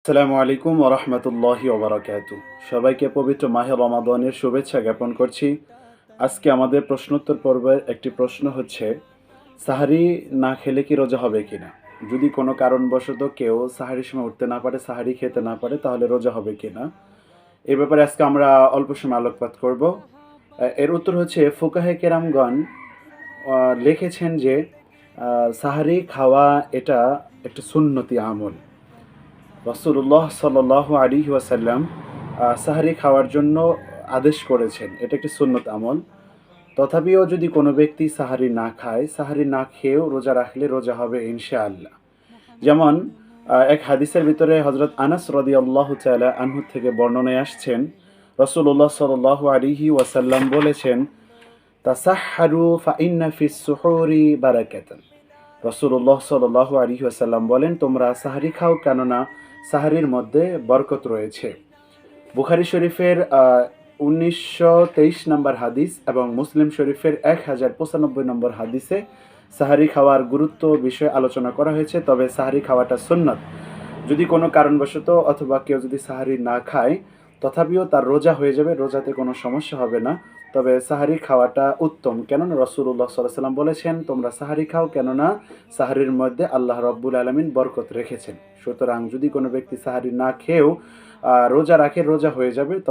আসসালামু আলাইকুম ওয়া রাহমাতুল্লাহি ওয়া বারাকাতুহু। সবাইকে পবিত্র মাহে রমাদানের শুভেচ্ছা জ্ঞাপন করছি। আজকে আমাদের প্রশ্নোত্তর পর্বের একটি প্রশ্ন হচ্ছে, সাহারি না খেলে কি রোজা হবে কিনা? যদি কোনো কারণবশত কেউ সাহারির সময় উঠতে না পারে, সাহারি খেতে না পারে, তাহলে রোজা হবে কিনা? এ ব্যাপারে আজকে আমরা অল্প সময় আলোকপাত করব। এর উত্তর হচ্ছে ফুকাহে কেরামগণ আ লিখেছেন যে সাহারি খাওয়া এটা একটা সুন্নতি আমল। রাসূলুল্লাহ সাল্লাল্লাহু আলাইহি ওয়াসাল্লাম সাহারি খাওয়ার জন্য আদেশ করেছেন। এটা একটি সুন্নত আমল। তথাপিও যদি কোনো ব্যক্তি সাহারি না খায়, সাহারি না খেয়েও রোজা রাখলে রোজা হবে ইনশাআল্লাহ। যেমন এক হাদিসের ভিতরে হযরত আনাস রাদিয়াল্লাহু তাআলা আনহু থেকে বর্ণনায় আসছেন, রাসূলুল্লাহ সাল্লাল্লাহু আলাইহি ওয়াসাল্লাম বলেছেন, তাসাহহারু ফাইন্না ফিস সুহুরি বারাকাতান। রাসূলুল্লাহ সাল্লাল্লাহু আলাইহি ওয়াসাল্লাম বলেন, তোমরা সাহারি খাও, কেননা সাহারির মধ্যে বরকত রয়েছে। বুখারী শরীফের ১৯২৩ নম্বর হাদিস এবং মুসলিম শরীফের ১০৯৫ নম্বর হাদিসে সাহারি খাওয়ার গুরুত্ব বিষয়ে আলোচনা করা হয়েছে। তবে সাহারি খাওয়াটা সুন্নাত। যদি কোনো কারণবশত অথবা কেউ যদি সাহারি না খায়, তথাপিও তার রোজা হয়ে যাবে, রোজাতে কোনো সমস্যা হবে না। তবে সাহারি খাওয়াটা উত্তম, কেননা রাসূলুল্লাহ সাল্লাল্লাহু আলাইহি ওয়াসাল্লাম বলেছেন, তোমরা সাহারি খাও, কেননা সাহারির মধ্যে আল্লাহ রাব্বুল আলামিন বরকত রেখেছেন। সুতরাং যদি কোনো ব্যক্তি সাহারি না খেয়েও রোজা রাখে, রোজা হয়ে যাবে।